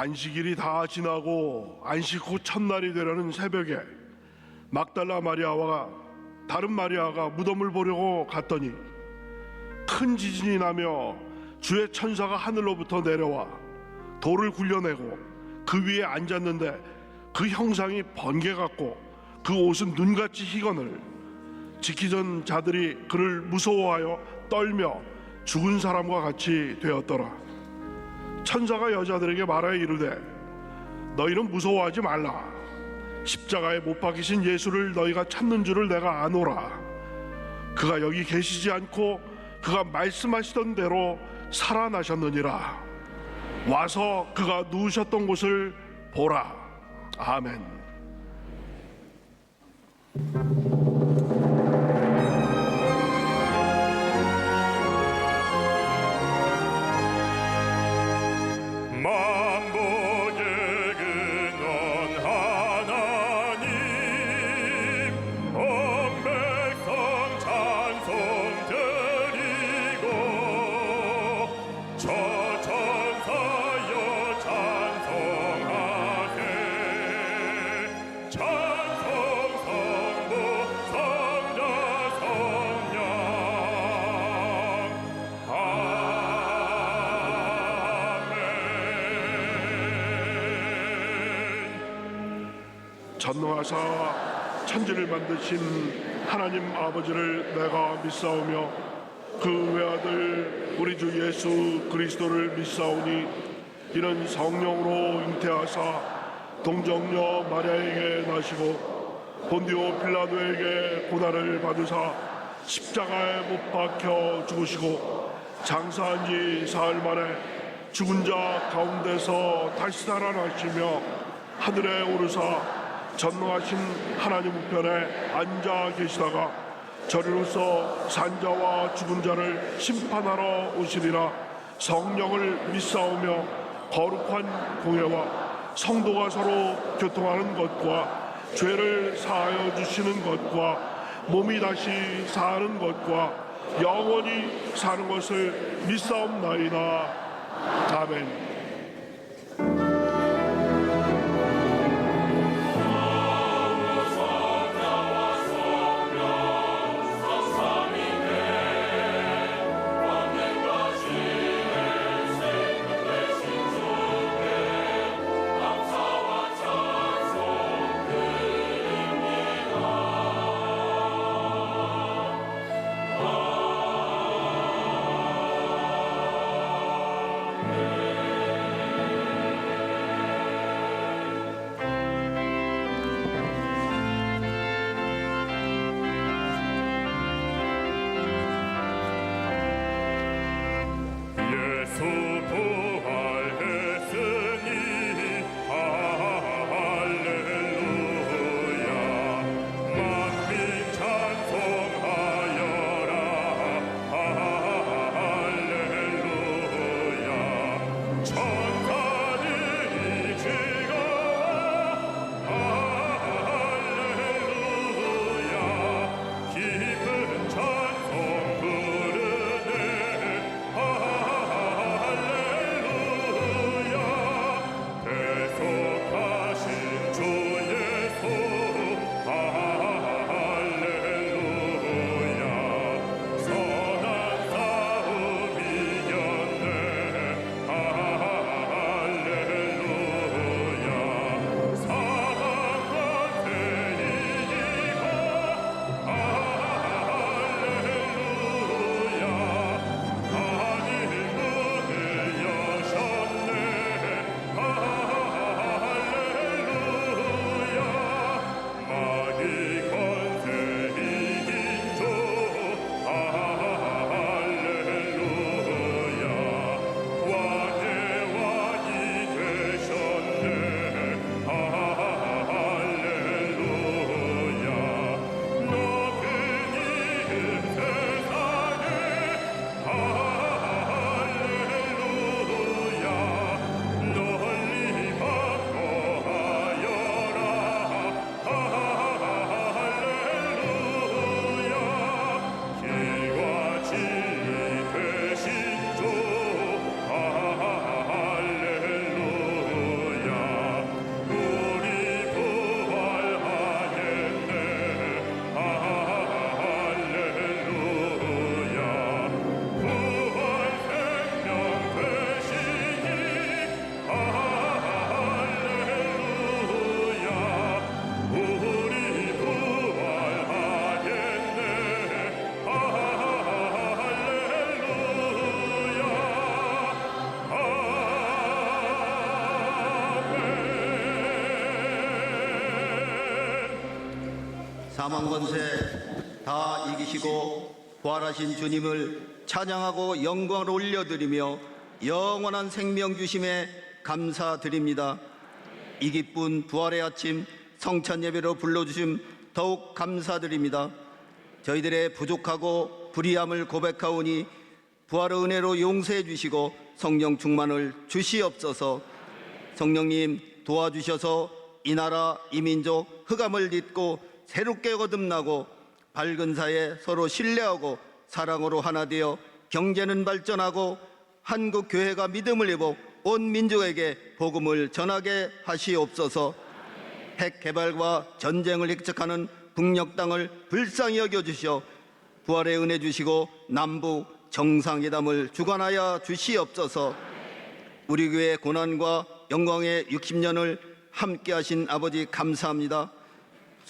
안식일이 다 지나고 안식 후 첫날이 되려는 새벽에 막달라 마리아와 다른 마리아가 무덤을 보려고 갔더니 큰 지진이 나며 주의 천사가 하늘로부터 내려와 돌을 굴려내고 그 위에 앉았는데 그 형상이 번개 같고 그 옷은 눈같이 희거늘 지키던 자들이 그를 무서워하여 떨며 죽은 사람과 같이 되었더라. 천사가 여자들에게 말하여 이르되 너희는 무서워하지 말라. 십자가에 못 박히신 예수를 너희가 찾는 줄을 내가 아노라. 그가 여기 계시지 않고 그가 말씀하시던 대로 살아나셨느니라. 와서 그가 누우셨던 곳을 보라. 아멘. 전능하사 천지를 만드신 하나님 아버지를 내가 믿사오며 그 외아들 우리 주 예수 그리스도를 믿사오니 이는 성령으로 잉태하사 동정녀 마리아에게 나시고 본디오 빌라도에게 고난을 받으사 십자가에 못 박혀 죽으시고 장사한 지 사흘 만에 죽은 자 가운데서 다시 살아나시며 하늘에 오르사 전능하신 하나님 우편에 앉아 계시다가 저리로서 산자와 죽은 자를 심판하러 오시리라. 성령을 믿사오며 거룩한 공예와 성도가 서로 교통하는 것과 죄를 사하여 주시는 것과 몸이 다시 사는 것과 영원히 사는 것을 믿사옵나이다. 아멘. 사망 권세 다 이기시고 부활하신 주님을 찬양하고 영광을 올려드리며 영원한 생명 주심에 감사드립니다. 이 기쁜 부활의 아침 성찬 예배로 불러주심 더욱 감사드립니다. 저희들의 부족하고 불의함을 고백하오니 부활의 은혜로 용서해 주시고 성령 충만을 주시옵소서. 성령님 도와주셔서 이 나라 이 민족 흑암을 딛고 새롭게 거듭나고 밝은 사회 서로 신뢰하고 사랑으로 하나 되어 경제는 발전하고 한국 교회가 믿음을 회복 온 민족에게 복음을 전하게 하시옵소서. 핵 개발과 전쟁을 획책하는 북녘 땅을 불쌍히 여겨주시어 부활의 은혜 주시고 남북 정상회담을 주관하여 주시옵소서. 우리 교회 고난과 영광의 60년을 함께 하신 아버지 감사합니다.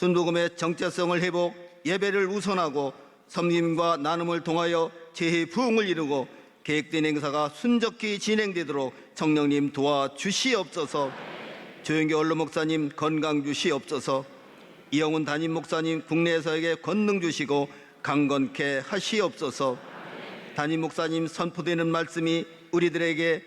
순복음의 정체성을 회복, 예배를 우선하고 섬김과 나눔을 통하여 재해 부흥을 이루고 계획된 행사가 순적히 진행되도록 성령님 도와주시옵소서. 조영기 원로 목사님 건강 주시옵소서. 이영훈 담임 목사님 국내에서에게 권능 주시고 강건케 하시옵소서. 담임 목사님 선포되는 말씀이 우리들에게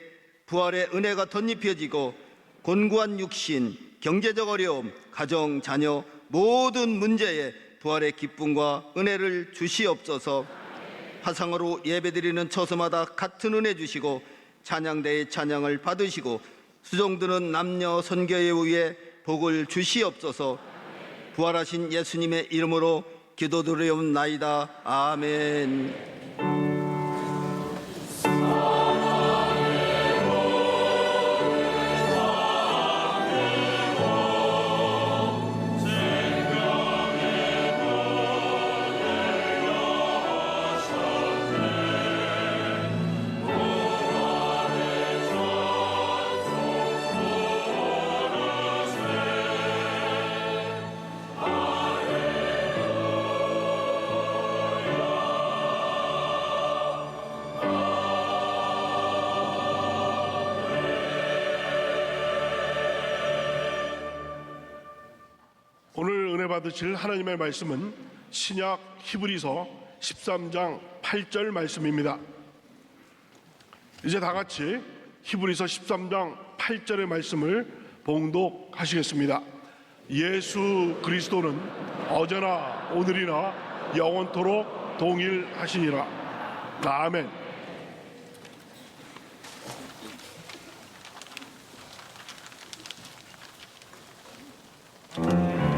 부활의 은혜가 덧입혀지고 곤고한 육신, 경제적 어려움, 가정, 자녀 모든 문제에 부활의 기쁨과 은혜를 주시옵소서. 화상으로 예배드리는 처소마다 같은 은혜 주시고 찬양대의 찬양을 받으시고 수종드는 남녀 선교에 의해 복을 주시옵소서. 부활하신 예수님의 이름으로 기도드리옵나이다. 아멘. 오늘 은혜 받으실 하나님의 말씀은 신약 히브리서 13장 8절 말씀입니다. 이제 다 같이 히브리서 13장 8절의 말씀을 봉독하시겠습니다. 예수 그리스도는 어제나 오늘이나 영원토록 동일하시니라. 아멘. 주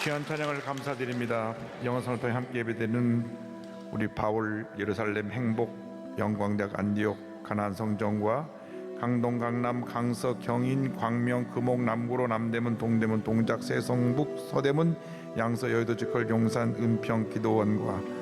귀한 찬양을 감사드립니다. 영원성을 통해 함께 예배되는 우리 바울, 예루살렘, 행복, 영광대학, 안디옥, 가나안 성전과 강동, 강남, 강서, 경인, 광명, 금옥, 남구로, 남대문, 동대문, 동작, 세성북, 서대문, 양서, 여의도, 지컬, 용산, 은평, 기도원과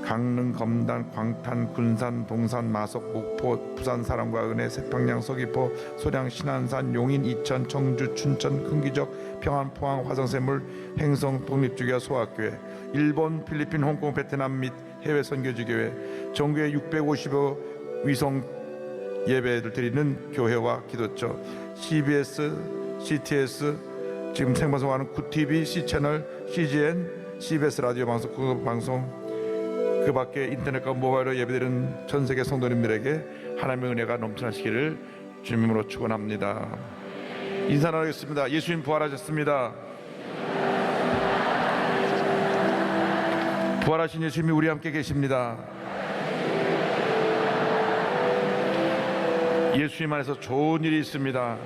강릉, 검단, 광탄, 군산, 동산, 마석, 목포, 부산 사랑과 은혜, 세평양, 서귀포, 소량, 신안산, 용인, 이천, 청주, 춘천, 큰기적, 평안, 포항, 화성샘물, 횡성, 독립주교회 소학교회, 일본, 필리핀, 홍콩, 베트남 및 해외 선교지교회, 전교회 650여 위성 예배를 드리는 교회와 기도처, CBS, CTS, 지금 생방송하는 구TV, C채널, CGN, CBS 라디오 방송, 그거 방송, 그 밖에 인터넷과 모바일로 예배드리는 전 세계 성도님들에게 하나님의 은혜가 넘쳐나시기를 주님으로 축원합니다. 인사 나누겠습니다. 예수님 부활하셨습니다. 부활하신 예수님이 우리 함께 계십니다. 예수님 안에서 좋은 일이 있습니다.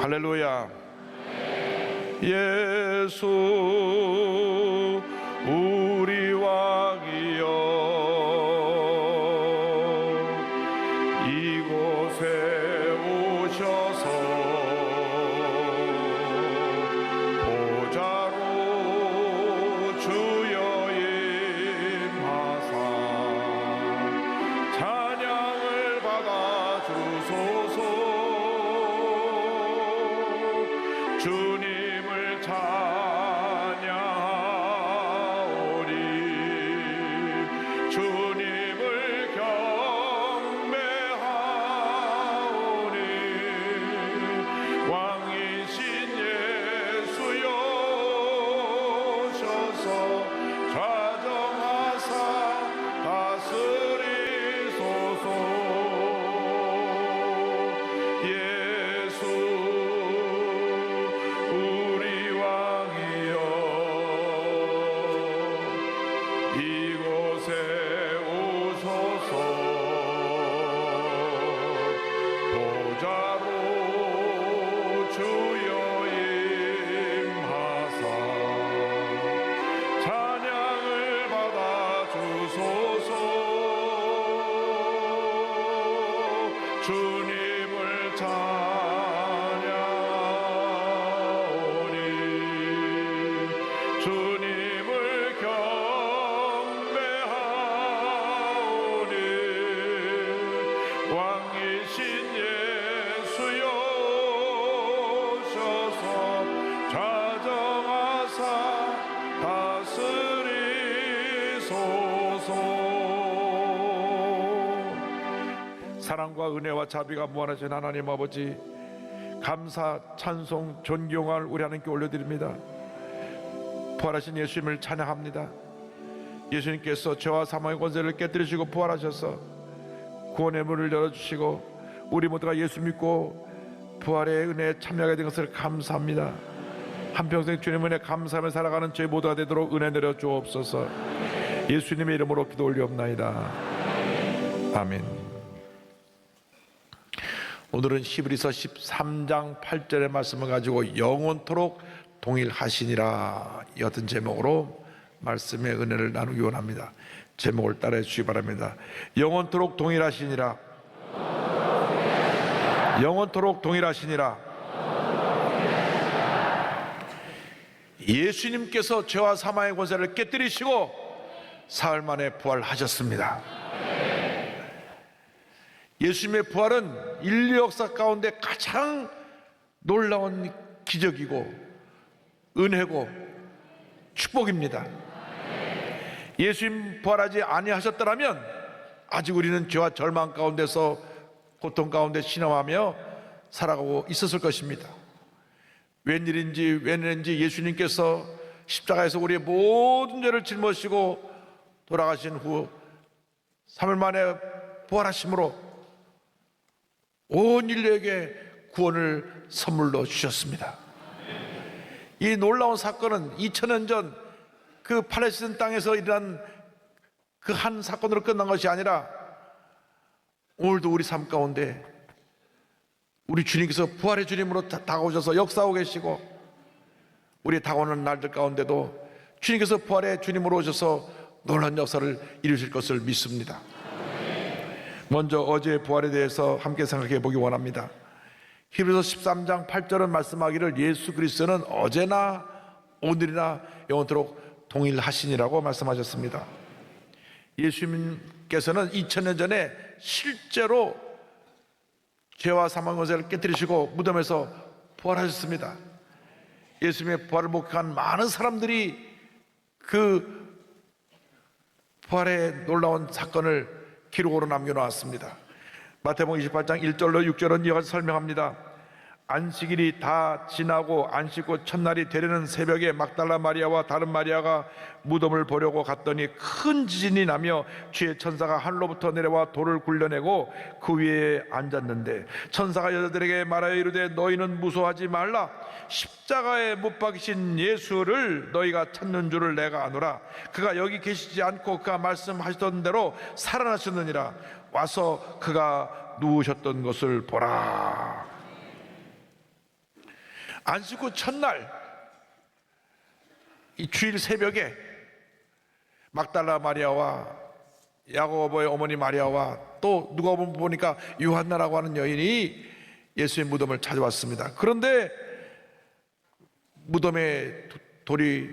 할렐루야. 예수 우리 왕이여, 이곳에 오셔서 보좌로 주여 임하사 찬양을 받아 주소서. 주님을 찬양하오리, 주님을 경배하오리. 왕이신 예수여 오셔서 좌정하사 다스리소서. 예수 우리 왕이여, 이곳에 오소서. 보좌로 주여 임하사 찬양을 받아 주소서. 주님을 찬양하오리, 주님을 경배하오리. 왕이신 예수여 오셔서 좌정하사 다스리소서. 사랑과 은혜와 자비가 무한하신 하나님 아버지, 감사, 찬송, 존경을 우리 하나님께 올려드립니다. 부활하신 예수님을 찬양합니다. 예수님께서 죄와 사망의 권세를 깨뜨리시고 부활하셔서 구원의 문을 열어주시고 우리 모두가 예수 믿고 부활의 은혜에 참여하게 된 것을 감사합니다. 한평생 주님 은혜 감사하며 살아가는 저희 모두가 되도록 은혜 내려 주옵소서. 예수님의 이름으로 기도 올리옵나이다. 아멘. 오늘은 히브리서 13장 8절의 말씀을 가지고 영원토록 동일하시니라, 이 같은 제목으로 말씀의 은혜를 나누기 원합니다. 제목을 따라해 주시기 바랍니다. 영원토록 동일하시니라, 영원토록 동일하시니라. 예수님께서 죄와 사망의 권세를 깨뜨리시고 사흘 만에 부활하셨습니다. 예수님의 부활은 인류 역사 가운데 가장 놀라운 기적이고 은혜고 축복입니다. 예수님 부활하지 아니하셨더라면 아직 우리는 죄와 절망 가운데서 고통 가운데 신음하며 살아가고 있었을 것입니다. 웬일인지 예수님께서 십자가에서 우리의 모든 죄를 짊어지시고 돌아가신 후 3일 만에 부활하심으로 온 인류에게 구원을 선물로 주셨습니다. 이 놀라운 사건은 2000년 전 그 팔레스타인 땅에서 일어난 그 한 사건으로 끝난 것이 아니라 오늘도 우리 삶 가운데 우리 주님께서 부활의 주님으로 다가오셔서 역사하고 계시고, 우리 다가오는 날들 가운데도 주님께서 부활의 주님으로 오셔서 놀라운 역사를 이루실 것을 믿습니다. 먼저 어제의 부활에 대해서 함께 생각해 보기 원합니다. 히브리서 13장 8절은 말씀하기를 예수 그리스도는 어제나 오늘이나 영원토록 동일하시니라고 말씀하셨습니다. 예수님께서는 2000년 전에 실제로 죄와 사망 권세를 깨뜨리시고 무덤에서 부활하셨습니다. 예수님의 부활을 목격한 많은 사람들이 그 부활의 놀라운 사건을 기록으로 남겨놓았습니다. 마태복음 28장 1절로 6절은 이와 같이 설명합니다. 안식일이 다 지나고 안식구 첫날이 되려는 새벽에 막달라 마리아와 다른 마리아가 무덤을 보려고 갔더니 큰 지진이 나며 주의 천사가 하늘로부터 내려와 돌을 굴려내고 그 위에 앉았는데, 천사가 여자들에게 말하여 이르되 너희는 무서워하지 말라. 십자가에 못 박이신 예수를 너희가 찾는 줄을 내가 아노라. 그가 여기 계시지 않고 그가 말씀하시던 대로 살아나셨느니라. 와서 그가 누우셨던 것을 보라. 안식구 첫날 이 주일 새벽에 막달라 마리아와 야고보의 어머니 마리아와 또 누가 보니까 요한나라고 하는 여인이 예수의 무덤을 찾아왔습니다. 그런데 무덤에 돌이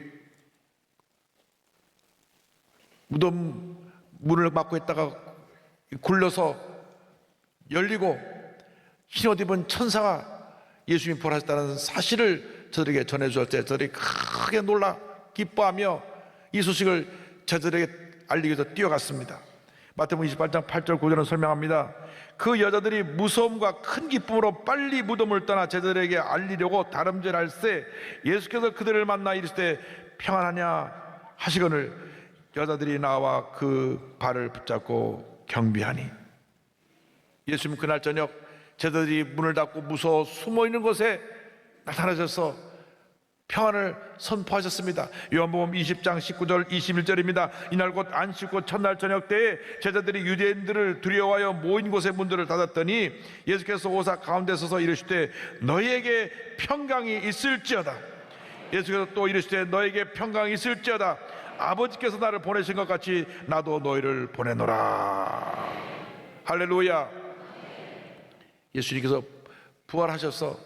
무덤 문을 막고 있다가 굴려서 열리고 흰옷 입은 천사가 예수님이 부활하셨다는 사실을 저들에게 전해주었을 때 저들이 크게 놀라 기뻐하며 이 소식을 저들에게 알리기 위해서 뛰어갔습니다. 마태복음 28장 8절 9절은 설명합니다. 그 여자들이 무서움과 큰 기쁨으로 빨리 무덤을 떠나 제자들에게 알리려고 다름질할세 예수께서 그들을 만나 이르시되 평안하냐 하시거늘 여자들이 나와 그 발을 붙잡고 경비하니. 예수님 그날 저녁 제자들이 문을 닫고 무서워 숨어있는 곳에 나타나셔서 평안을 선포하셨습니다. 요한복음 20장 19절 21절입니다. 이날 곧 안식구 첫날 저녁 때에 제자들이 유대인들을 두려워하여 모인 곳의 문들을 닫았더니 예수께서 오사 가운데 서서 이르시되 너희에게 평강이 있을지어다. 예수께서 또 이르시되 너희에게 평강이 있을지어다. 아버지께서 나를 보내신 것 같이 나도 너희를 보내노라. 할렐루야. 예수님께서 부활하셔서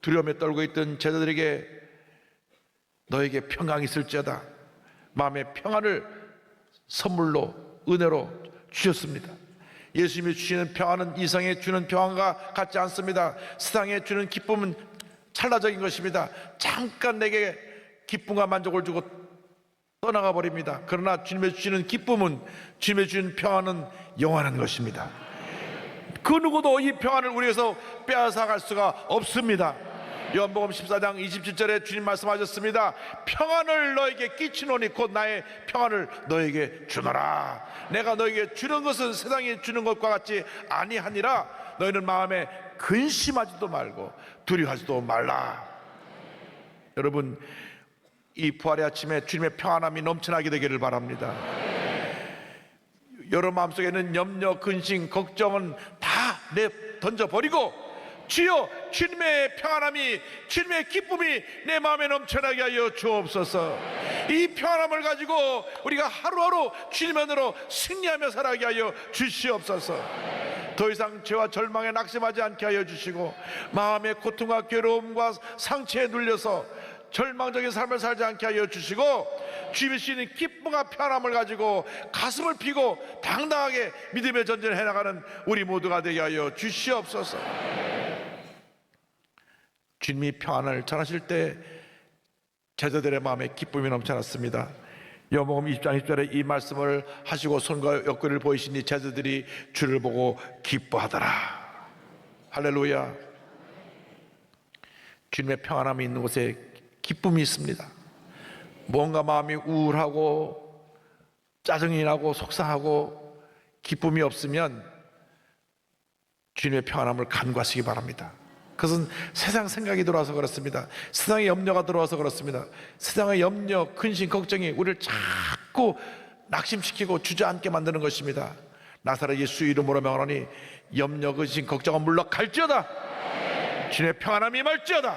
두려움에 떨고 있던 제자들에게 너에게 평강이 있을지어다 마음의 평안을 선물로 은혜로 주셨습니다. 예수님이 주시는 평안은 이 세상에 주는 평안과 같지 않습니다. 세상에 주는 기쁨은 찰나적인 것입니다. 잠깐 내게 기쁨과 만족을 주고 떠나가 버립니다. 그러나 주님의 주시는 기쁨은, 주님의 주시는 평안은 영원한 것입니다. 그 누구도 이 평안을 우리에서 빼앗아갈 수가 없습니다. 요한복음 14장 27절에 주님 말씀하셨습니다. 평안을 너에게 끼치노니 곧 나의 평안을 너에게 주노라. 내가 너에게 주는 것은 세상이 주는 것과 같이 아니하니라. 너희는 마음에 근심하지도 말고 두려워하지도 말라. 여러분, 이 부활의 아침에 주님의 평안함이 넘쳐나게 되기를 바랍니다. 여러분 마음속에는 염려, 근심, 걱정은 다 던져버리고 주여 주님의 평안함이, 주님의 기쁨이 내 마음에 넘쳐나게 하여 주옵소서. 이 평안함을 가지고 우리가 하루하루 주님 안으로 승리하며 살아가게 하여 주시옵소서. 더 이상 죄와 절망에 낙심하지 않게 하여 주시고 마음의 고통과 괴로움과 상처에 눌려서 절망적인 삶을 살지 않게 하여 주시고 주님이 주시는 기쁨과 편함을 가지고 가슴을 피고 당당하게 믿음의 전쟁을 해나가는 우리 모두가 되게 하여 주시옵소서. 주님이 평안을 전하실 때 제자들의 마음에 기쁨이 넘쳐났습니다. 요한복음 20장 20절에 이 말씀을 하시고 손과 옆구리를 보이시니 제자들이 주를 보고 기뻐하더라. 할렐루야. 주님의 평안함이 있는 곳에 기쁨이 있습니다. 뭔가 마음이 우울하고 짜증이 나고 속상하고 기쁨이 없으면 주님의 평안함을 간구하시기 바랍니다. 그것은 세상 생각이 들어와서 그렇습니다. 세상의 염려가 들어와서 그렇습니다. 세상의 염려, 근심, 걱정이 우리를 자꾸 낙심시키고 주저앉게 만드는 것입니다. 나사렛 예수 이름으로 명하노니 염려, 근심, 걱정은 물러갈지어다. 주님의 평안함이 임할지어다.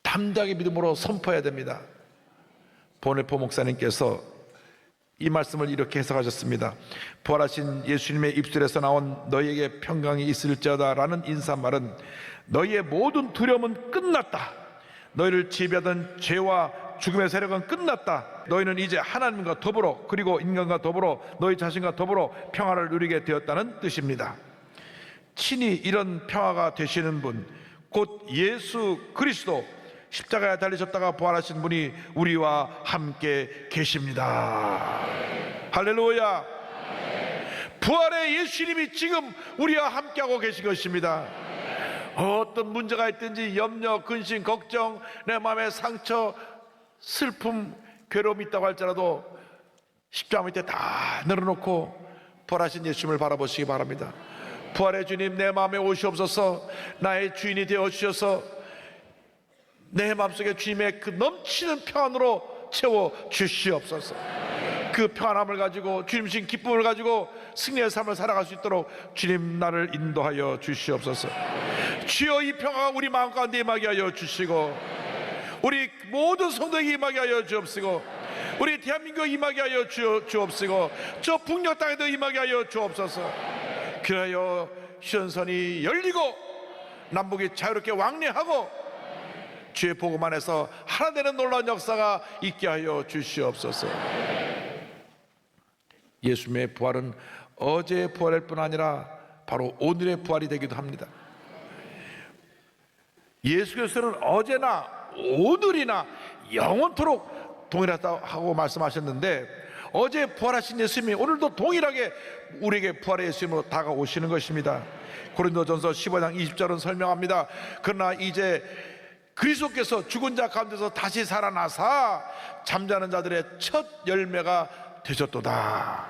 담대하게 믿음으로 선포해야 됩니다. 보네포 목사님께서 이 말씀을 이렇게 해석하셨습니다. 부활하신 예수님의 입술에서 나온 너희에게 평강이 있을지어다 라는 인사말은 너희의 모든 두려움은 끝났다. 너희를 지배하던 죄와 죽음의 세력은 끝났다. 너희는 이제 하나님과 더불어 그리고 인간과 더불어 너희 자신과 더불어 평화를 누리게 되었다는 뜻입니다. 친히 이런 평화가 되시는 분, 곧 예수 그리스도 십자가에 달리셨다가 부활하신 분이 우리와 함께 계십니다. 할렐루야. 부활의 예수님이 지금 우리와 함께하고 계신 것입니다. 어떤 문제가 있든지 염려, 근심, 걱정, 내 마음에 상처, 슬픔, 괴로움이 있다고 할지라도 십자가 밑에 다 내려놓고 부활하신 예수님을 바라보시기 바랍니다. 부활의 주님, 내 마음에 오시옵소서. 나의 주인이 되어 주셔서 내 마음속에 주님의 그 넘치는 평안으로 채워 주시옵소서. 그 평안함을 가지고 주님 신 기쁨을 가지고 승리의 삶을 살아갈 수 있도록 주님 나를 인도하여 주시옵소서. 주여, 이 평화가 우리 마음 가운데 임하게 하여 주시고 우리 모든 성도에게 임하게 하여 주옵시고 우리 대한민국에 임하게 하여 주옵시고 저 북녘 땅에도 임하게 하여 주옵소서. 그리하여 시온산이 열리고 남북이 자유롭게 왕래하고 주의 복음 안에서 하나 되는 놀라운 역사가 있게 하여 주시옵소서. 예수님의 부활은 어제의 부활일 뿐 아니라 바로 오늘의 부활이 되기도 합니다. 예수께서는 어제나 오늘이나 영원토록 동일하다고 말씀하셨는데 어제 부활하신 예수님이 오늘도 동일하게 우리에게 부활의 예수님으로 다가오시는 것입니다. 고린도전서 15장 20절은 설명합니다. 그러나 이제 그리스도께서 죽은 자 가운데서 다시 살아나사 잠자는 자들의 첫 열매가 되셨도다.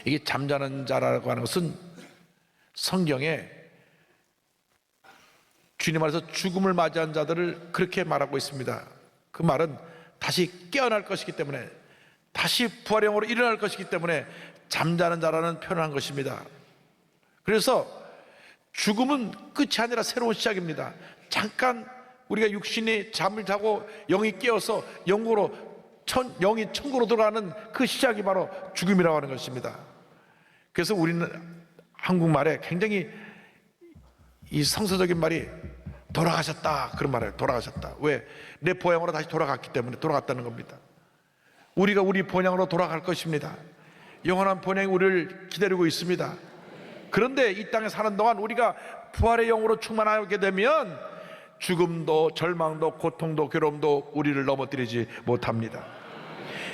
이게 잠자는 자라고 하는 것은 성경에 주님 안에서 죽음을 맞이한 자들을 그렇게 말하고 있습니다. 그 말은 다시 깨어날 것이기 때문에, 다시 부활의 영으로 일어날 것이기 때문에 잠자는 자라는 표현을 한 것입니다. 그래서 죽음은 끝이 아니라 새로운 시작입니다. 잠깐 우리가 육신이 잠을 자고 영이 깨어서 영으로 영이 천국으로 들어가는 그 시작이 바로 죽음이라고 하는 것입니다. 그래서 우리는 한국말에 굉장히 이 성서적인 말이 돌아가셨다, 그런 말이에요. 돌아가셨다. 왜? 내 본향으로 다시 돌아갔기 때문에 돌아갔다는 겁니다. 우리가 우리 본향으로 돌아갈 것입니다. 영원한 본향이 우리를 기다리고 있습니다. 그런데 이 땅에 사는 동안 우리가 부활의 영으로 충만하게 되면 죽음도 절망도 고통도 괴로움도 우리를 넘어뜨리지 못합니다.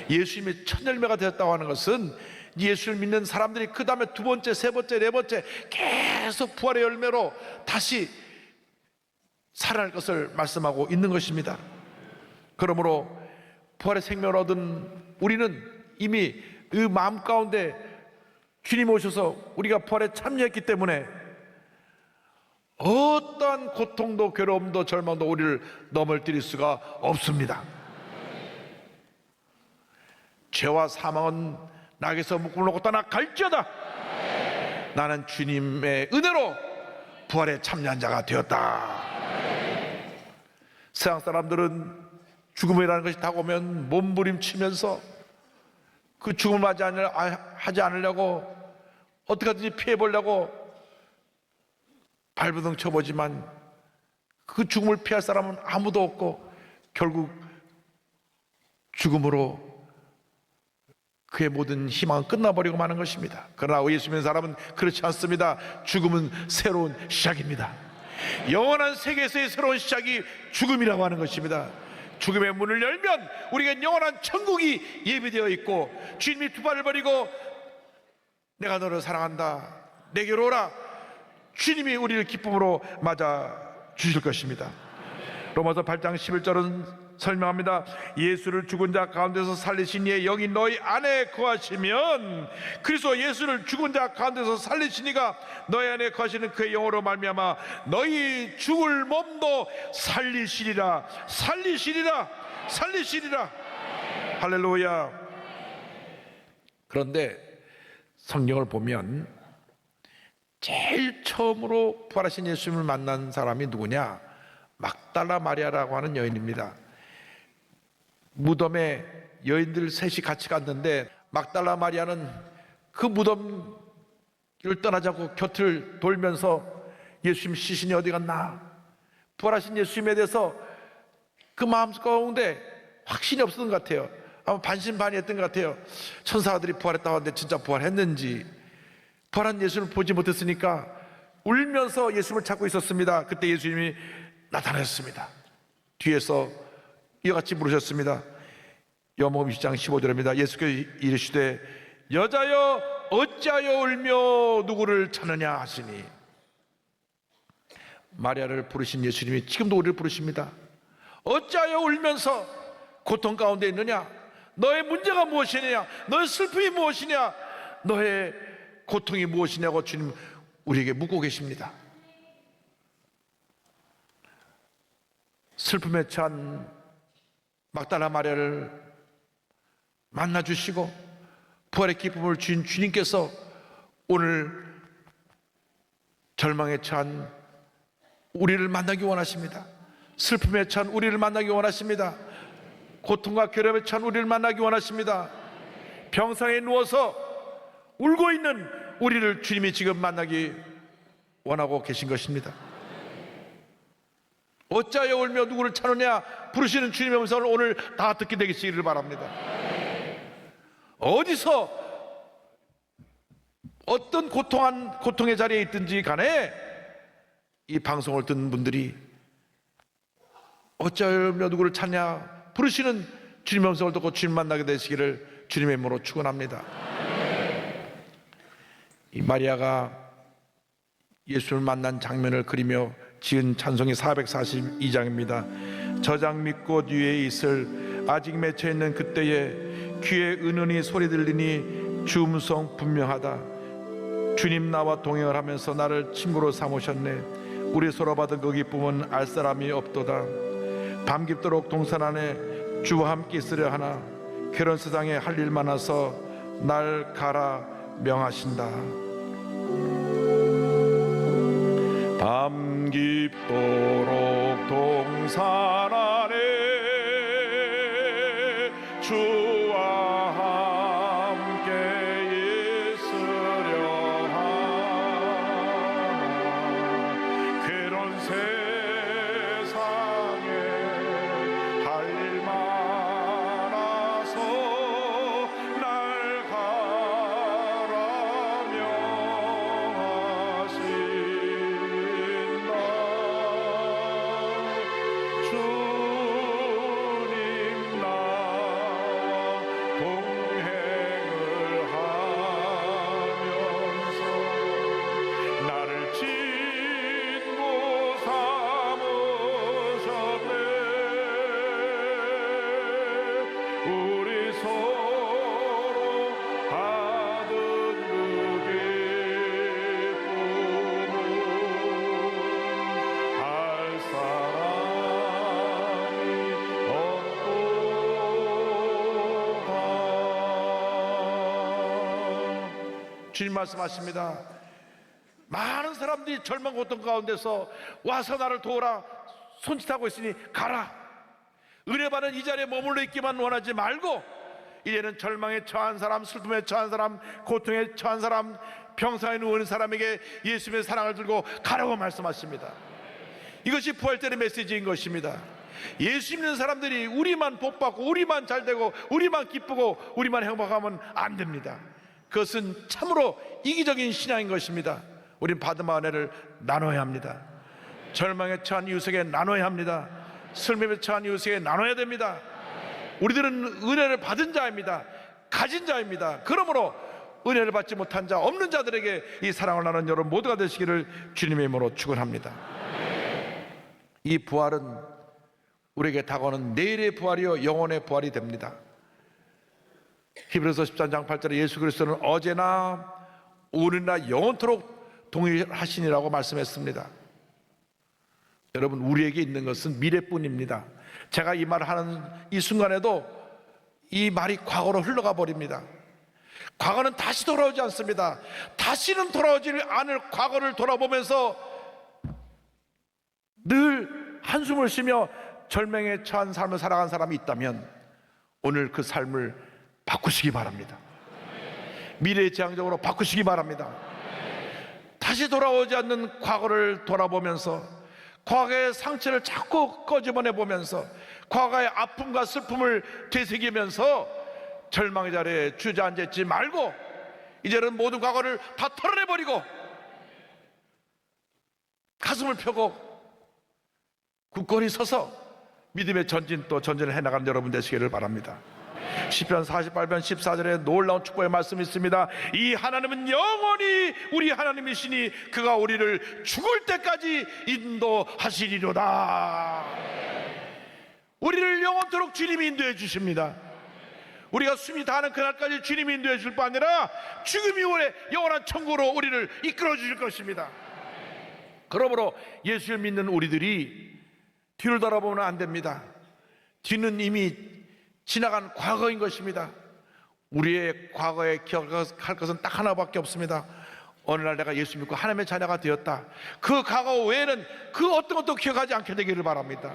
예수님이 첫 열매가 되었다고 하는 것은 예수를 믿는 사람들이 그 다음에 두 번째, 세 번째, 네 번째 계속 부활의 열매로 다시 살아날 것을 말씀하고 있는 것입니다. 그러므로 부활의 생명을 얻은 우리는 이미 그 마음 가운데 주님 오셔서 우리가 부활에 참여했기 때문에 어떠한 고통도 괴로움도 절망도 우리를 넘어뜨릴 수가 없습니다. 죄와 사망은 나에게서 묶음을 놓고 떠나갈지어다. 나는 주님의 은혜로 부활에 참여한 자가 되었다. 세상 사람들은 죽음이라는 것이 다가오면 몸부림치면서 그 죽음을 하지 않으려고 어떻게든지 피해보려고 발버둥 쳐보지만 그 죽음을 피할 사람은 아무도 없고 결국 죽음으로 그의 모든 희망은 끝나버리고 마는 것입니다. 그러나 예수 믿는 사람은 그렇지 않습니다. 죽음은 새로운 시작입니다. 영원한 세계에서의 새로운 시작이 죽음이라고 하는 것입니다. 죽음의 문을 열면 우리가 영원한 천국이 예비되어 있고 주님이 두 발을 버리고 내가 너를 사랑한다, 내게로 오라, 주님이 우리를 기쁨으로 맞아 주실 것입니다. 로마서 8장 11절은 설명합니다. 예수를 죽은 자 가운데서 살리신 이의 영이 너희 안에 거하시면 그리스도 예수를 죽은 자 가운데서 살리신 이가 너희 안에 거하시는 그의 영으로 말미암아 너희 죽을 몸도 살리시리라. 살리시리라. 살리시리라. 할렐루야. 그런데 성경을 보면 제일 처음으로 부활하신 예수님을 만난 사람이 누구냐? 막달라 마리아라고 하는 여인입니다. 무덤에 여인들 셋이 같이 갔는데 막달라 마리아는 그 무덤을 떠나지 않고 곁을 돌면서 예수님 시신이 어디 갔나? 부활하신 예수님에 대해서 그 마음 가운데 확신이 없었던 것 같아요. 아마 반신반의했던 것 같아요. 천사들이 부활했다고 하는데 진짜 부활했는지, 부활한 예수를 보지 못했으니까 울면서 예수님을 찾고 있었습니다. 그때 예수님이 나타나셨습니다. 뒤에서 이와 같이 부르셨습니다. 요한복음 20장 15절입니다. 예수께서 이르시되 여자여 어찌하여 울며 누구를 찾느냐 하시니, 마리아를 부르신 예수님이 지금도 우리를 부르십니다. 어찌하여 울면서 고통 가운데 있느냐? 너의 문제가 무엇이냐? 너의 슬픔이 무엇이냐? 너의 고통이 무엇이냐고 주님 우리에게 묻고 계십니다. 슬픔에 처한 막달라 마리아를 만나주시고 부활의 기쁨을 주신 주님께서 오늘 절망에 처한 우리를 만나기 원하십니다. 슬픔에 처한 우리를 만나기 원하십니다. 고통과 괴롭에 처한 우리를 만나기 원하십니다. 병상에 누워서 울고 있는 우리를 주님이 지금 만나기 원하고 계신 것입니다. 어찌하여 울며 누구를 찾느냐 부르시는 주님의 음성을 오늘 다 듣게 되시기를 바랍니다. 어디서 어떤 고통의 자리에 있든지 간에 이 방송을 듣는 분들이 어찌하여 울며 누구를 찾냐 부르시는 주님의 음성을 듣고 주님 만나게 되시기를 주님의 이름으로 축원합니다. 이 마리아가 예수를 만난 장면을 그리며 지은 찬송이 442장입니다. 저장 믿고 뒤에 있을 아직 맺혀 있는 그때에 귀에 은은히 소리 들리니 주 음성 분명하다. 주님 나와 동행을 하면서 나를 친구로 삼으셨네. 우리 서로 받은 그 기쁨은 알 사람이 없도다. 밤 깊도록 동산 안에 주와 함께 있으려 하나 괴로운 세상에 할 일 많아서 날 가라 명하신다. 밤 깊도록 동산 안에 주와 함께 있으려 하나 괴로운 세상에 할 일 많아서 날 가라 명하신다. 주님 나와 동행을 하면서 나를 친구 삼으셨네. 우리 서로 받은 그 기쁨을 알 사람이 없도다. 주님 말씀하십니다. 많은 사람들이 절망 고통 가운데서 와서 나를 도우라 손짓하고 있으니 가라. 은혜 받은 이 자리에 머물러 있기만 원하지 말고 이제는 절망에 처한 사람, 슬픔에 처한 사람, 고통에 처한 사람, 병상에 누운 사람에게 예수님의 사랑을 들고 가라고 말씀하십니다. 이것이 부활절의 메시지인 것입니다. 예수 믿는 사람들이 우리만 복받고 우리만 잘되고 우리만 기쁘고 우리만 행복하면 안 됩니다. 그것은 참으로 이기적인 신앙인 것입니다. 우린 받은 은혜를 나눠야 합니다. 절망에 처한 이웃에게 나눠야 합니다. 슬픔에 처한 이웃에게 나눠야 됩니다. 우리들은 은혜를 받은 자입니다. 가진 자입니다. 그러므로 은혜를 받지 못한 자, 없는 자들에게 이 사랑을 나누는 여러분 모두가 되시기를 주님의 이름으로 축원합니다. 이 부활은 우리에게 다가오는 내일의 부활이요 영혼의 부활이 됩니다. 히브리서 13장 8절에 예수 그리스도는 어제나 오늘이나 영원토록 동일하시니라고 말씀했습니다. 여러분, 우리에게 있는 것은 미래뿐입니다. 제가 이 말을 하는 이 순간에도 이 말이 과거로 흘러가 버립니다. 과거는 다시 돌아오지 않습니다. 다시는 돌아오지 않을 과거를 돌아보면서 늘 한숨을 쉬며 절망에 처한 삶을 살아간 사람이 있다면 오늘 그 삶을 바꾸시기 바랍니다. 미래지향적으로 바꾸시기 바랍니다. 다시 돌아오지 않는 과거를 돌아보면서 과거의 상처를 자꾸 꺼집어내 보면서 과거의 아픔과 슬픔을 되새기면서 절망의 자리에 주저앉지 말고 이제는 모든 과거를 다 털어내버리고 가슴을 펴고 굳건히 서서 믿음의 전진 또 전진을 해나가는 여러분 되시기를 바랍니다. 시편 48편 14절에 놀라운 축복의 말씀이 있습니다. 이 하나님은 영원히 우리 하나님이시니 그가 우리를 죽을 때까지 인도하시리로다. 우리를 영원토록 주님이 인도해 주십니다. 우리가 숨이 다하는 그날까지 주님이 인도해 줄 뿐 아니라 죽음이 오래 영원한 천국으로 우리를 이끌어 주실 것입니다. 그러므로 예수를 믿는 우리들이 뒤를 돌아보면 안 됩니다. 뒤는 이미 지나간 과거인 것입니다. 우리의 과거에 기억할 것은 딱 하나밖에 없습니다. 어느 날 내가 예수 믿고 하나님의 자녀가 되었다. 그 과거 외에는 그 어떤 것도 기억하지 않게 되기를 바랍니다.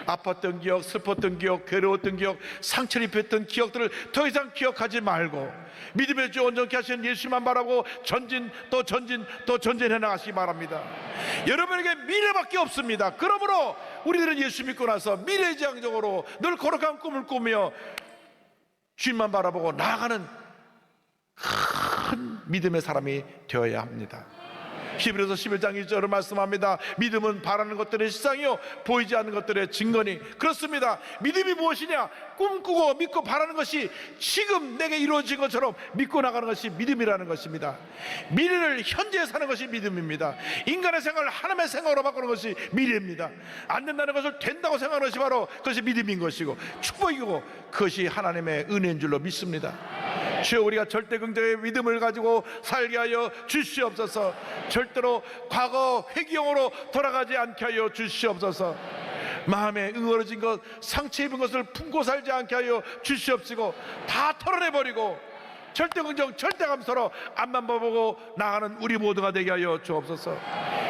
아팠던 기억, 슬펐던 기억, 괴로웠던 기억, 상처를 입혔던 기억들을 더 이상 기억하지 말고 믿음의 주 온전케 하시는 예수만 바라고 전진 또 전진 또 전진해 나가시기 바랍니다. 여러분에게 미래밖에 없습니다. 그러므로 우리들은 예수 믿고 나서 미래지향적으로 늘 거룩한 꿈을 꾸며 주님만 바라보고 나아가는 큰 믿음의 사람이 되어야 합니다. 히브리서 11장 1절을 말씀합니다. 믿음은 바라는 것들의 실상이요 보이지 않는 것들의 증거니. 그렇습니다. 믿음이 무엇이냐? 꿈꾸고 믿고 바라는 것이 지금 내게 이루어진 것처럼 믿고 나가는 것이 믿음이라는 것입니다. 미래를 현재에 사는 것이 믿음입니다. 인간의 생각을 하나님의 생각으로 바꾸는 것이 미래입니다. 안 된다는 것을 된다고 생각하는 것이 바로 그것이 믿음인 것이고 축복이고 그것이 하나님의 은혜인 줄로 믿습니다. 주여, 우리가 절대 긍정의 믿음을 가지고 살게 하여 주시옵소서. 절대로 과거 회귀형으로 돌아가지 않게 하여 주시옵소서. 마음에 응어러진 것, 상처 입은 것을 품고 살지 않게 하여 주시옵시고 다 털어내버리고 절대 긍정, 절대 감사로 앞만 보고 나가는 우리 모두가 되게 하여 주옵소서.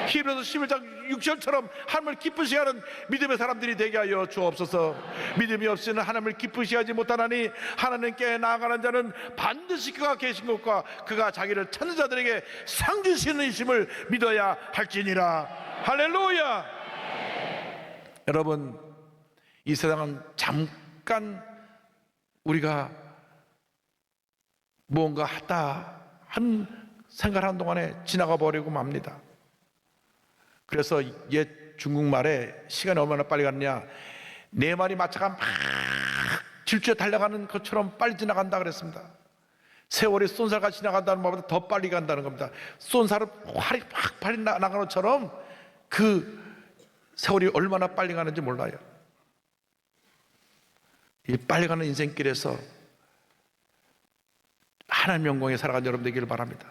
히브리서 11장 6절처럼 하나님을 기쁘시게 하는 믿음의 사람들이 되게 하여 주옵소서. 믿음이 없이는 하나님을 기쁘시게 하지 못하나니 하나님께 나아가는 자는 반드시 그가 계신 것과 그가 자기를 찾는 자들에게 상 주시는 이심을 믿어야 할지니라. 할렐루야. 여러분, 이 세상은 잠깐 우리가 무언가 하다 한 생각을 한 동안에 지나가 버리고 맙니다. 그래서 옛 중국말에 시간이 얼마나 빨리 갔냐, 네 마리 마차가 막 질주에 달려가는 것처럼 빨리 지나간다 그랬습니다. 세월이 쏜살같이 지나간다는 말보다 더 빨리 간다는 겁니다. 쏜살은 활이 막 빨리 나가는 것처럼 그 세월이 얼마나 빨리 가는지 몰라요. 이 빨리 가는 인생길에서 하나님 영광에 살아가는 여러분 되기를 바랍니다.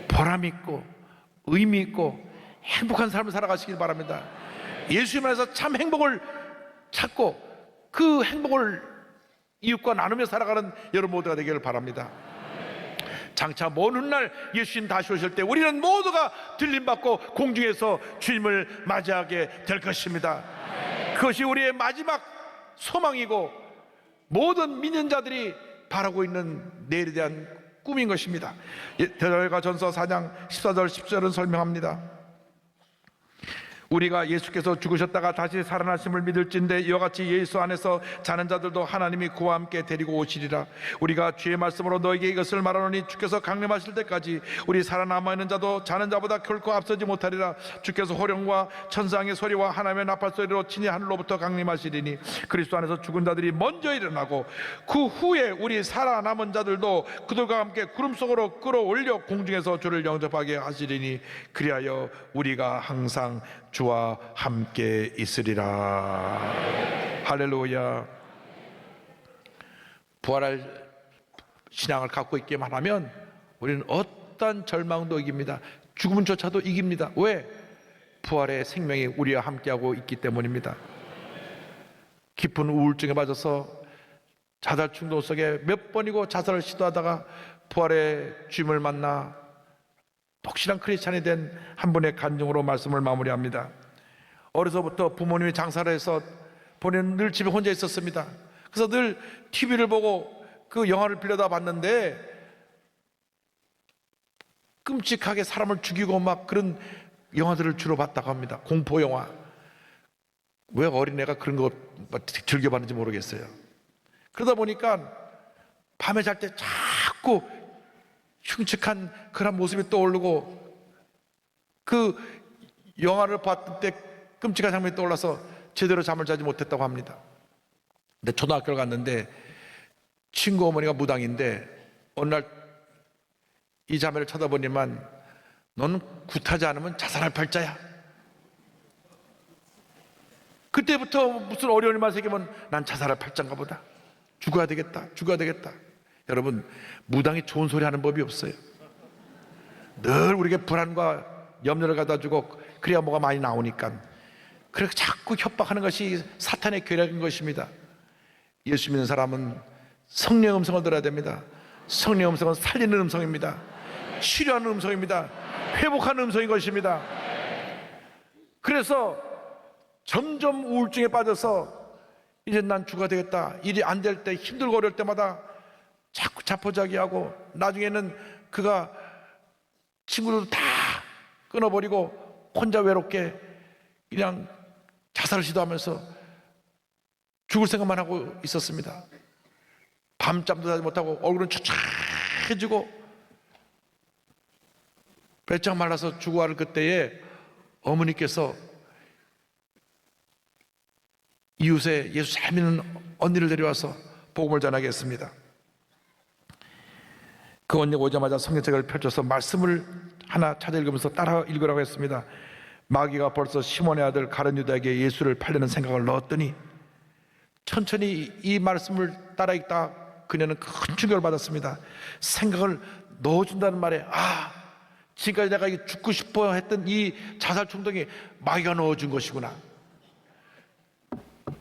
보람 있고 의미 있고 행복한 삶을 살아가시길 바랍니다. 예수님 안에서 참 행복을 찾고 그 행복을 이웃과 나누며 살아가는 여러분 모두가 되기를 바랍니다. 장차 먼 훗날 예수님 다시 오실 때 우리는 모두가 들림받고 공중에서 주님을 맞이하게 될 것입니다. 그것이 우리의 마지막 소망이고 모든 믿는 자들이 바라고 있는 내일에 대한 꿈인 것입니다. 데살로니가전서 4장 14절 10절은 설명합니다. 우리가 예수께서 죽으셨다가 다시 살아나심을 믿을진대 이와 같이 예수 안에서 자는 자들도 하나님이 그와 함께 데리고 오시리라. 우리가 주의 말씀으로 너에게 이것을 말하노니 주께서 강림하실 때까지 우리 살아남아 있는 자도 자는 자보다 결코 앞서지 못하리라. 주께서 호령과 천상의 소리와 하나님의 나팔 소리로 친히 하늘로부터 강림하시리니 그리스도 안에서 죽은 자들이 먼저 일어나고 그 후에 우리 살아남은 자들도 그들과 함께 구름 속으로 끌어올려 공중에서 주를 영접하게 하시리니 그리하여 우리가 항상 주와 함께 있으리라. 할렐루야. 부활할 신앙을 갖고 있기만 하면 우리는 어떤 절망도 이깁니다. 죽음조차도 이깁니다. 왜? 부활의 생명이 우리와 함께하고 있기 때문입니다. 깊은 우울증에 빠져서 자살 충동 속에 몇 번이고 자살을 시도하다가 부활의 주님을 만나 독실한 크리스찬이 된 한 분의 간증으로 말씀을 마무리합니다. 어려서부터 부모님이 장사를 해서 본인은 늘 집에 혼자 있었습니다. 그래서 늘 TV를 보고 그 영화를 빌려다 봤는데 끔찍하게 사람을 죽이고 막 그런 영화들을 주로 봤다고 합니다. 공포 영화. 왜 어린애가 그런 거 즐겨봤는지 모르겠어요. 그러다 보니까 밤에 잘 때 자꾸 흉측한 그런 모습이 떠오르고 그 영화를 봤을 때 끔찍한 장면이 떠올라서 제대로 잠을 자지 못했다고 합니다. 근데 초등학교를 갔는데 친구 어머니가 무당인데 어느 날 이 자매를 쳐다보니만 너는 굿하지 않으면 자살할 팔자야. 그때부터 무슨 어려운 일만 생기면 난 자살할 팔자인가 보다. 죽어야 되겠다. 죽어야 되겠다. 여러분, 무당이 좋은 소리 하는 법이 없어요. 늘 우리에게 불안과 염려를 갖다 주고 그래야 뭐가 많이 나오니까. 그렇게 자꾸 협박하는 것이 사탄의 계략인 것입니다. 예수 믿는 사람은 성령의 음성을 들어야 됩니다. 성령의 음성은 살리는 음성입니다. 치료하는 음성입니다. 회복하는 음성인 것입니다. 그래서 점점 우울증에 빠져서 이제 난 죽어야 되겠다. 일이 안 될 때 힘들고 어려울 때마다 자꾸 자포자기하고 나중에는 그가 친구들도 다 끊어버리고 혼자 외롭게 그냥 자살을 시도하면서 죽을 생각만 하고 있었습니다. 밤잠도 자지 못하고 얼굴은 초췌해지고 배짱 말라서 죽어갈 그때에 어머니께서 이웃에 예수 잘 믿는 언니를 데려와서 복음을 전하게 했습니다. 그 언니가 오자마자 성경책을 펼쳐서 말씀을 하나 찾아 읽으면서 따라 읽으라고 했습니다. 마귀가 벌써 시몬의 아들 가룟 유다에게 예수를 팔려는 생각을 넣었더니 천천히 이 말씀을 따라 읽다 그녀는 큰 충격을 받았습니다. 생각을 넣어준다는 말에 지금까지 내가 죽고 싶어 했던 이 자살 충동이 마귀가 넣어준 것이구나.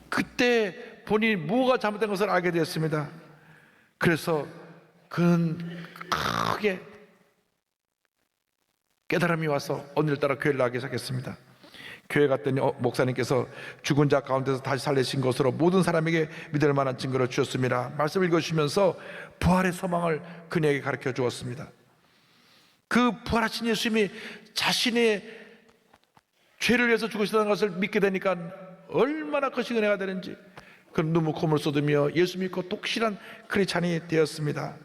그때 본인이 뭐가 잘못된 것을 알게 되었습니다. 그래서 그는 크게 깨달음이 와서 언니를 따라 교회를 나가기 시작했습니다. 교회 갔더니 목사님께서 죽은 자 가운데서 다시 살리신 것으로 모든 사람에게 믿을 만한 증거를 주셨습니다. 말씀을 읽어주시면서 부활의 소망을 그녀에게 가르쳐 주었습니다. 그 부활하신 예수님이 자신의 죄를 위해서 죽으셨다는 것을 믿게 되니까 얼마나 큰 은혜가 되는지 그런 눈물 콧물 쏟으며 예수 믿고 독실한 크리스찬이 되었습니다.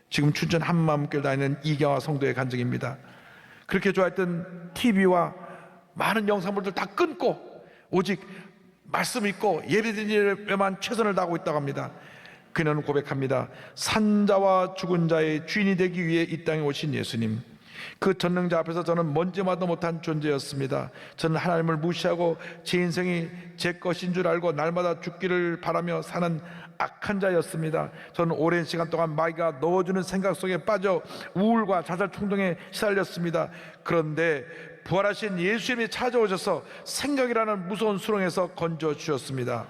지금 춘천 한마음교회 다니는 이경화 성도의 간증입니다. 그렇게 좋아했던 TV와 많은 영상물들 다 끊고 오직 말씀 읽고 예배드리는 일에만 최선을 다하고 있다고 합니다. 그녀는 고백합니다. 산자와 죽은 자의 주인이 되기 위해 이 땅에 오신 예수님, 그 전능자 앞에서 저는 먼지마도 못한 존재였습니다. 저는 하나님을 무시하고 제 인생이 제 것인 줄 알고 날마다 죽기를 바라며 사는 악한 자였습니다. 저는 오랜 시간 동안 마귀가 넣어주는 생각 속에 빠져 우울과 자살 충동에 시달렸습니다. 그런데 부활하신 예수님이 찾아오셔서 생각이라는 무서운 수렁에서 건져 주셨습니다.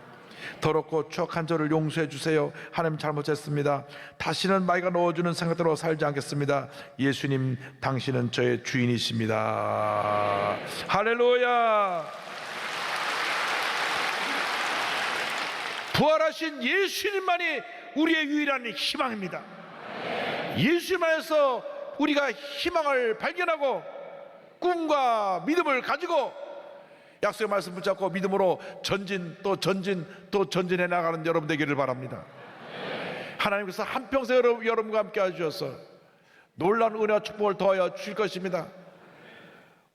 더럽고 추악한 저를 용서해 주세요. 하나님 잘못했습니다. 다시는 마귀가 넣어주는 생각대로 살지 않겠습니다. 예수님, 당신은 저의 주인이십니다. 할렐루야. 부활하신 예수님만이 우리의 유일한 희망입니다. 예수님 안에서 우리가 희망을 발견하고 꿈과 믿음을 가지고 약속의 말씀 붙잡고 믿음으로 전진 또 전진 또 전진해 나가는 여러분 되기를 바랍니다. 하나님께서 한평생 여러분과 함께 하셔서 놀라운 은혜와 축복을 더하여 주실 것입니다.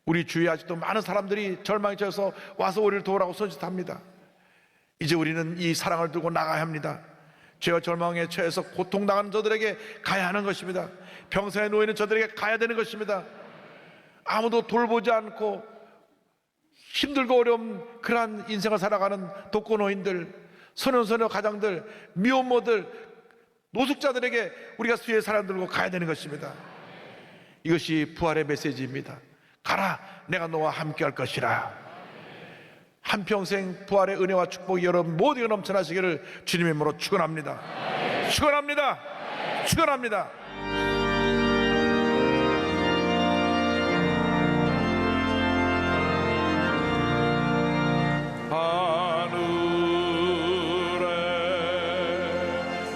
우리 주위에 아직도 많은 사람들이 절망에 처해서 와서 우리를 도우라고 손짓합니다. 이제 우리는 이 사랑을 들고 나가야 합니다. 죄와 절망에 처해서 고통당하는 저들에게 가야 하는 것입니다. 병사에 놓이는 저들에게 가야 되는 것입니다. 아무도 돌보지 않고 힘들고 어려운 그러한 인생을 살아가는 독거노인들, 소년소녀 가장들, 미혼모들, 노숙자들에게 우리가 수혜의 사랑 들고 가야 되는 것입니다. 이것이 부활의 메시지입니다. 가라, 내가 너와 함께 할 것이라. 한평생 부활의 은혜와 축복이 여러분 모두가 넘쳐나시기를 주님의 이름으로 축원합니다. 축원합니다. 축원합니다.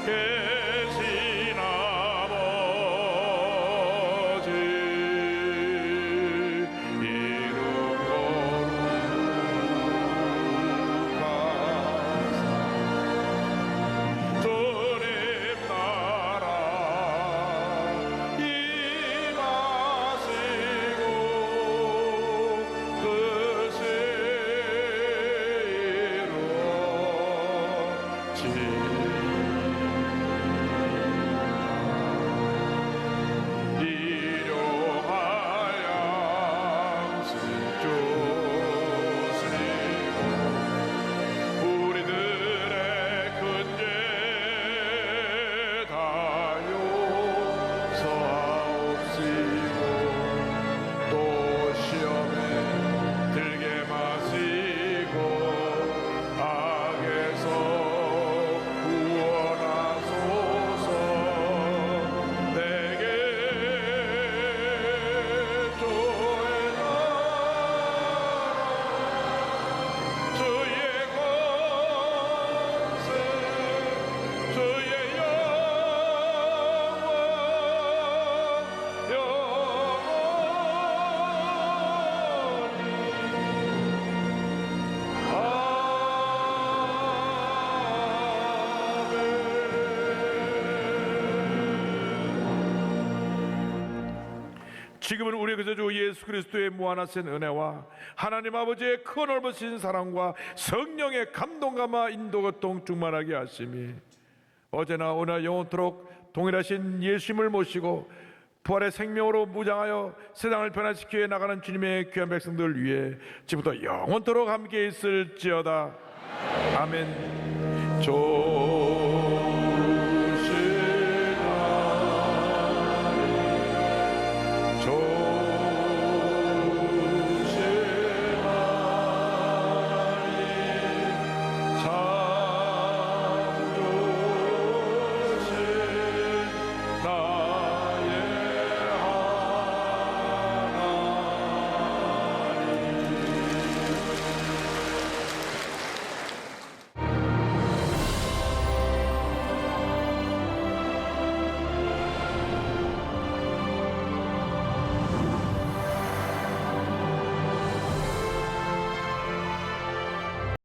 계신 아버지 이름 거룩하사 주님 나라 임하시고 뜻이 일용할 양식 주시고 우리들의 큰 죄 다요 서하옵시고 또 시험에 들게 마시고 악에서 구원하소서. 내게 주의 나라 주의 권세 주의 영원 지금은 우리 그저 예수 그리스도의 무한하신 은혜와 하나님 아버지의 큰 넓으신 사랑과 성령의 감동감화 인도가 동충만하게 하심이 어제나 오늘 영원토록 동일하신 예수님을 모시고 부활의 생명으로 무장하여 세상을 변화시켜 나가는 주님의 귀한 백성들 위해 지금부터 영원토록 함께 있을지어다. 아멘.